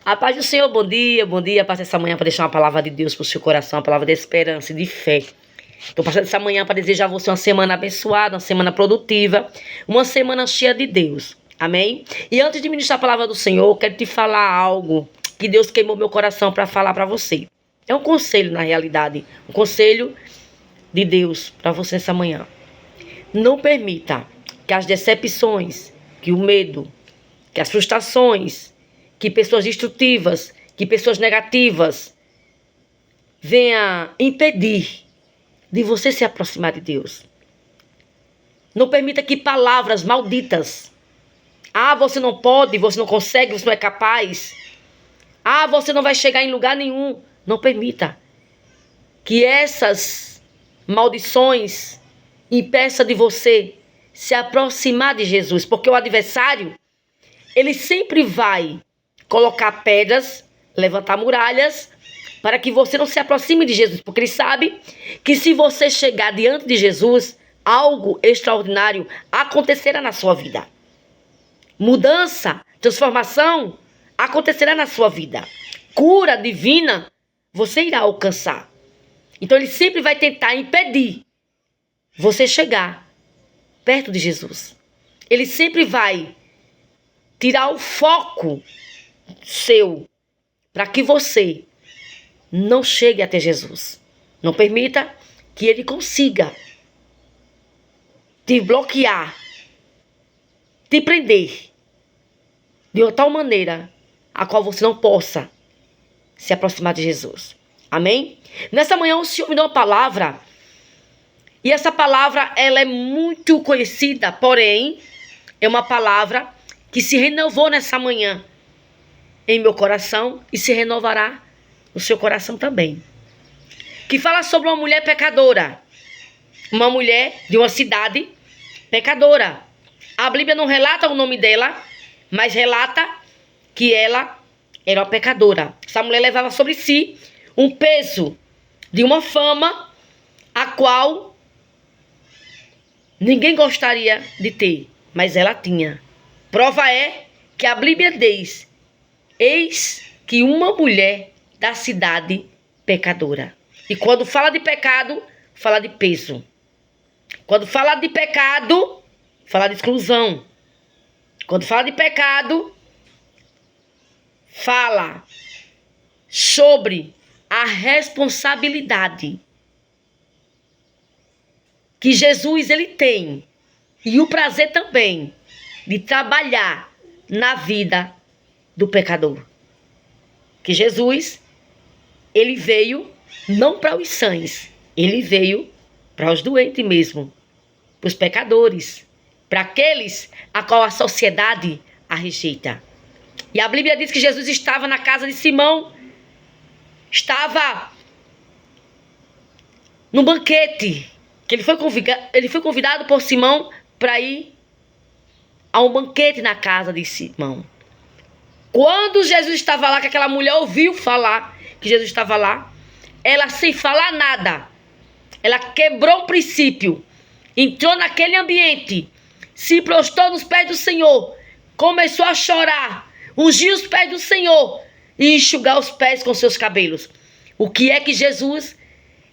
A paz do Senhor, bom dia, passa essa manhã para deixar uma palavra de Deus para o seu coração, uma palavra de esperança e de fé. Estou passando essa manhã para desejar a você uma semana abençoada, uma semana produtiva, uma semana cheia de Deus, amém? E antes de ministrar a palavra do Senhor, eu quero te falar algo que Deus queimou meu coração para falar para você. É um conselho, na realidade, um conselho de Deus para você essa manhã. Não permita que as decepções, que o medo, que as frustrações, que pessoas destrutivas, que pessoas negativas venham impedir de você se aproximar de Deus. Não permita que palavras malditas, você não pode, você não consegue, você não é capaz, você não vai chegar em lugar nenhum. Não permita que essas maldições impeçam de você se aproximar de Jesus, porque o adversário, ele sempre vai colocar pedras, levantar muralhas, para que você não se aproxime de Jesus, porque ele sabe que se você chegar diante de Jesus, algo extraordinário acontecerá na sua vida. Mudança, transformação acontecerá na sua vida. Cura divina você irá alcançar. Então ele sempre vai tentar impedir você chegar perto de Jesus. Ele sempre vai tirar o foco seu para que você não chegue até Jesus. Não permita que ele consiga te bloquear, te prender de uma tal maneira a qual você não possa se aproximar de Jesus. Amém? Nessa manhã o Senhor me deu uma palavra, e essa palavra ela é muito conhecida, porém é uma palavra que se renovou nessa manhã em meu coração e se renovará no seu coração também. Que fala sobre uma mulher pecadora. Uma mulher de uma cidade pecadora. A Bíblia não relata o nome dela, mas relata que ela era uma pecadora. Essa mulher levava sobre si um peso de uma fama a qual ninguém gostaria de ter, mas ela tinha. Prova é que a Bíblia diz: eis que uma mulher da cidade pecadora. E quando fala de pecado, fala de peso. Quando fala de pecado, fala de exclusão. Quando fala de pecado, fala sobre a responsabilidade que Jesus ele tem, e o prazer também de trabalhar na vida do pecador. Que Jesus, ele veio não para os sãs, ele veio para os doentes mesmo, para os pecadores, para aqueles a qual a sociedade a rejeita. E a Bíblia diz que Jesus estava na casa de Simão, estava no banquete, que ele foi convidado por Simão para ir a um banquete na casa de Simão. Quando Jesus estava lá, que aquela mulher ouviu falar que Jesus estava lá, ela sem falar nada, ela quebrou o princípio, entrou naquele ambiente, se prostrou nos pés do Senhor, começou a chorar, ungiu os pés do Senhor e enxugar os pés com seus cabelos. O que é que Jesus,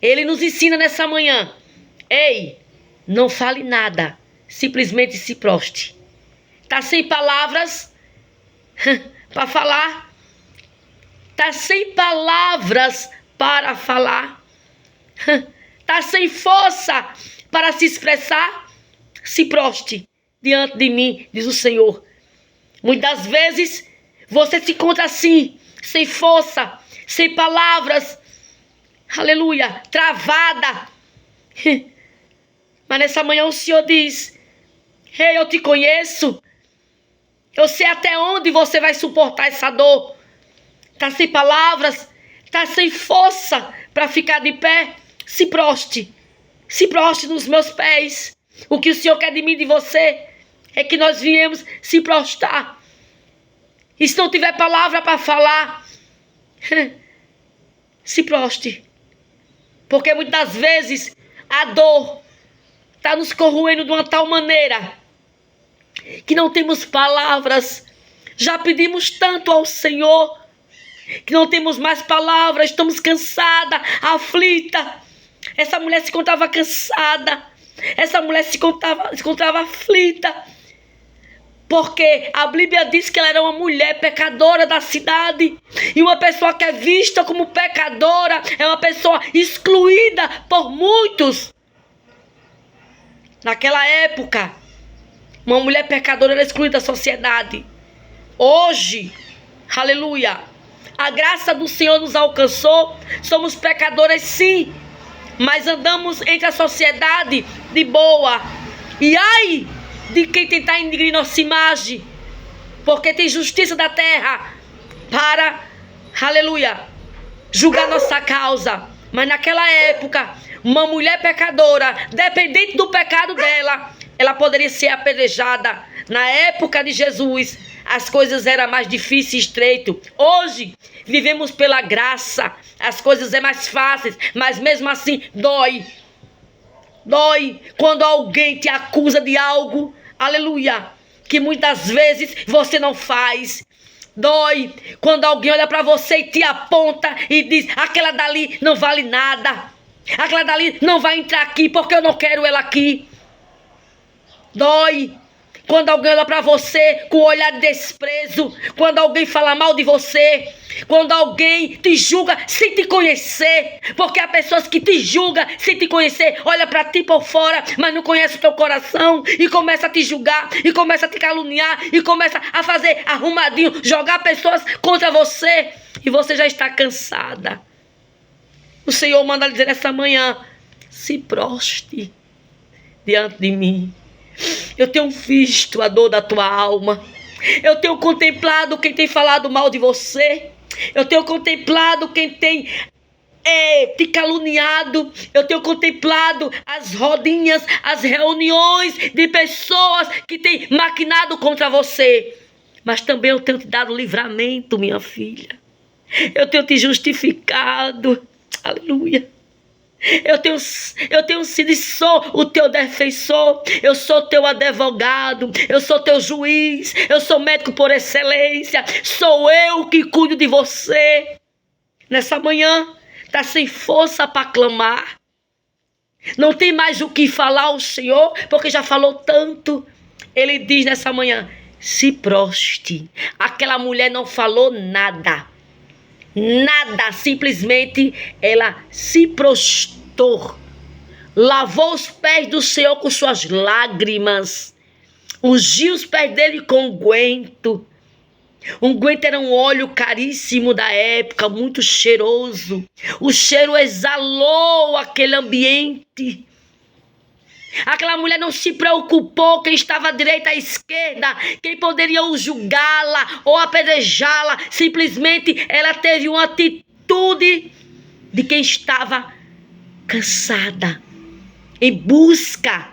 ele nos ensina nessa manhã? Ei, não fale nada, simplesmente se proste. Tá sem palavras para falar? Tá sem palavras para falar? Tá sem força para se expressar? Se proste diante de mim, diz o Senhor. Muitas vezes você se encontra assim, sem força, sem palavras, aleluia, travada. Mas nessa manhã o Senhor diz: ei, eu te conheço. Eu sei até onde você vai suportar essa dor. Tá sem palavras, tá sem força para ficar de pé? Se proste nos meus pés. O que o Senhor quer de mim e de você é que nós viemos se prostrar. E se não tiver palavra para falar, se proste. Porque muitas vezes a dor está nos corroendo de uma tal maneira que não temos palavras. Já pedimos tanto ao Senhor, que não temos mais palavras, estamos cansada, aflita. Essa mulher se encontrava cansada, essa mulher se encontrava aflita, porque a Bíblia diz que ela era uma mulher pecadora da cidade. E uma pessoa que é vista como pecadora é uma pessoa excluída por muitos. Naquela época, uma mulher pecadora era excluída da sociedade. Hoje, aleluia, a graça do Senhor nos alcançou. Somos pecadoras sim, mas andamos entre a sociedade de boa. E ai de quem tentar enigrir nossa imagem, porque tem justiça da terra para, aleluia, julgar nossa causa. Mas naquela época, uma mulher pecadora, dependente do pecado dela, ela poderia ser apedrejada. Na época de Jesus, as coisas eram mais difíceis e estreitas. Hoje, vivemos pela graça, as coisas é mais fáceis, mas mesmo assim, dói. Dói quando alguém te acusa de algo, aleluia, que muitas vezes você não faz. Dói quando alguém olha para você e te aponta e diz: aquela dali não vale nada, aquela dali não vai entrar aqui porque eu não quero ela aqui. Dói quando alguém olha para você com olhar de desprezo, quando alguém fala mal de você, quando alguém te julga sem te conhecer, porque há pessoas que te julgam sem te conhecer, olha para ti por fora, mas não conhece o teu coração e começa a te julgar, e começa a te caluniar, e começa a fazer arrumadinho, jogar pessoas contra você, e você já está cansada. O Senhor manda dizer nessa manhã: se proste diante de mim. Eu tenho visto a dor da tua alma. Eu tenho contemplado quem tem falado mal de você. Eu tenho contemplado quem tem te caluniado. Eu tenho contemplado as rodinhas, as reuniões de pessoas que têm maquinado contra você. Mas também eu tenho te dado livramento, minha filha. Eu tenho te justificado. Aleluia. Eu tenho sido e sou o teu defensor, eu sou teu advogado, eu sou teu juiz, eu sou médico por excelência, sou eu que cuido de você. Nessa manhã, está sem força para clamar, não tem mais o que falar ao Senhor, porque já falou tanto. Ele diz nessa manhã: se proste. Aquela mulher não falou nada. Nada, simplesmente ela se prostrou, lavou os pés do Senhor com suas lágrimas, ungiu os pés dele com unguento. Unguento era um óleo caríssimo da época, muito cheiroso. O cheiro exalou aquele ambiente. Aquela mulher não se preocupou quem estava à direita, à esquerda, quem poderia julgá-la ou apedrejá-la. Simplesmente ela teve uma atitude de quem estava cansada, em busca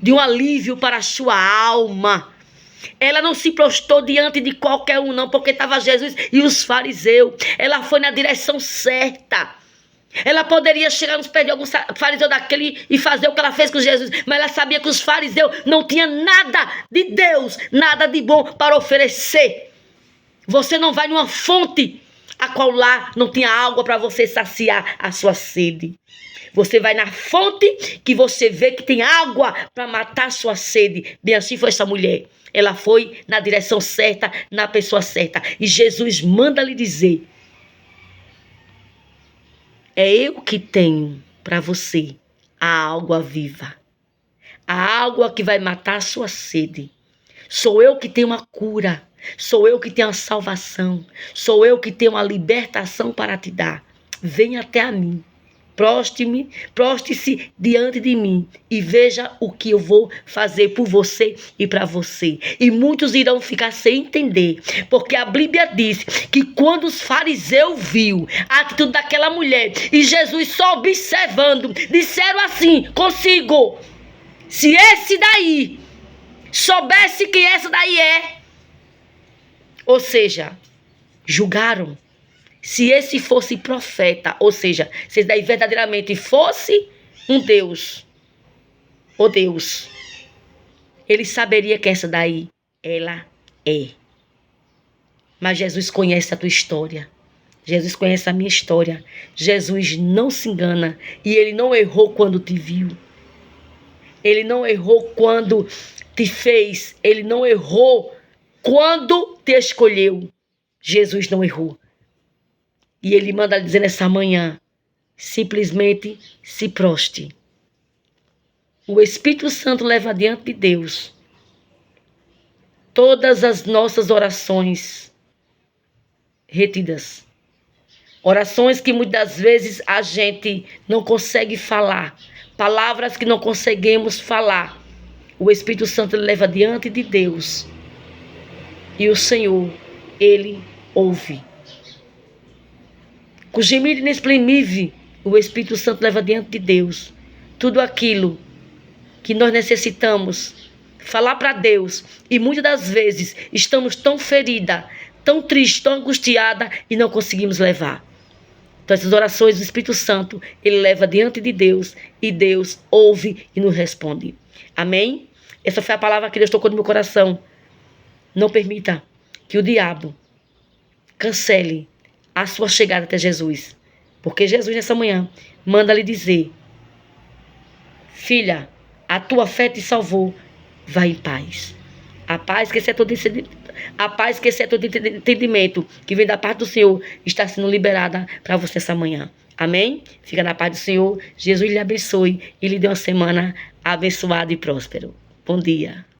de um alívio para a sua alma. Ela não se prostrou diante de qualquer um não, porque estava Jesus e os fariseus. Ela foi na direção certa. Ela poderia chegar nos pés de algum fariseu daquele e fazer o que ela fez com Jesus, mas ela sabia que os fariseus não tinham nada de Deus, nada de bom para oferecer. Você não vai numa fonte a qual lá não tinha água para você saciar a sua sede. Você vai na fonte que você vê que tem água para matar a sua sede. Bem assim foi essa mulher. Ela foi na direção certa, na pessoa certa. E Jesus manda lhe dizer: é eu que tenho para você a água viva. A água que vai matar a sua sede. Sou eu que tenho uma cura. Sou eu que tenho a salvação. Sou eu que tenho a libertação para te dar. Venha até a mim. Proste-se diante de mim e veja o que eu vou fazer por você e para você. E muitos irão ficar sem entender, porque a Bíblia diz que quando os fariseus viu a atitude daquela mulher e Jesus só observando, disseram assim consigo: se esse daí soubesse quem essa daí é, ou seja, julgaram. Se esse fosse profeta, ou seja, se esse daí verdadeiramente fosse um Deus, ou Deus, ele saberia que ela é. Mas Jesus conhece a tua história. Jesus conhece a minha história. Jesus não se engana. E Ele não errou quando te viu. Ele não errou quando te fez. Ele não errou quando te escolheu. Jesus não errou. E Ele manda dizer nessa manhã, simplesmente se proste. O Espírito Santo leva diante de Deus todas as nossas orações retidas. Orações que muitas vezes a gente não consegue falar. Palavras que não conseguimos falar. O Espírito Santo leva diante de Deus. E o Senhor, Ele ouve. Com gemido inexprimível, o Espírito Santo leva diante de Deus tudo aquilo que nós necessitamos falar para Deus. E muitas das vezes estamos tão ferida, tão triste, tão angustiada e não conseguimos levar. Então essas orações do Espírito Santo, Ele leva diante de Deus e Deus ouve e nos responde. Amém? Essa foi a palavra que Deus tocou no meu coração. Não permita que o diabo cancele a sua chegada até Jesus. Porque Jesus nessa manhã manda lhe dizer: filha, a tua fé te salvou, vai em paz. A paz que excede todo entendimento, que vem da parte do Senhor, está sendo liberada para você essa manhã. Amém? Fica na paz do Senhor. Jesus lhe abençoe e lhe dê uma semana abençoada e próspera. Bom dia.